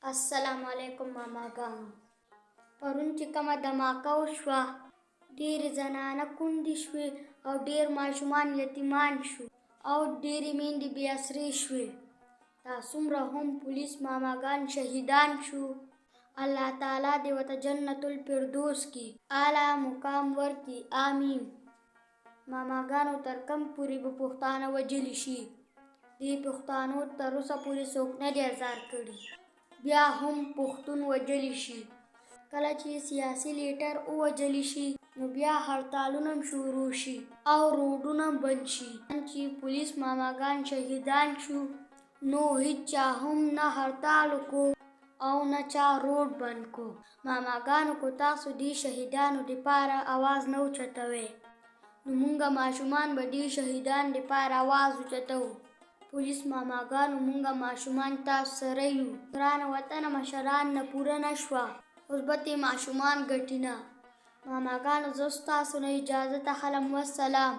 السلام علیکم ماماګانو. پرون چې کومه دماکه وشوه، ډېرې زنانه کونډې شوې او ډېر ماشومان یتیمان شو او ډېرې میندې بې اسرې شوې. دا څومره هم پولیس ماماګان شهیدان شو، الله تعالی دې ورته جنت الفردوس کې اعلی مقام ورکړي، آمین. ماماګانو تر کوم پورې به پښتانه وژلي شي؟ دې پښتانو تر اوسه پورې څوک نه دي ازار کړي، بیا هم پښتون وژلی شي. کله چې سیاسي لیډر ووژلی شي نو بیا هړتالونه هم شروع شي او روډونه هم بند شي. چې پولیس ماماګان شهیدان شو نو هیچا هم نه هړتال وکړو او نه چا روډ بند کو. ماماګانو کو تاسو دې شهیدانو دپاره اواز نه اوچتوئ نو مونږه ماشومان به دې شهیدانو دپاره اواز اوچتوو. پولیس ماماګانو مونږه ماشومان تاسو سره یو. ګرانه وطنه مشران نه پوره نه شوه، اوس به ترې ماشومان ګټي نه. ماماګانو زه ستاسو نه اجازت اخلم. والسلام.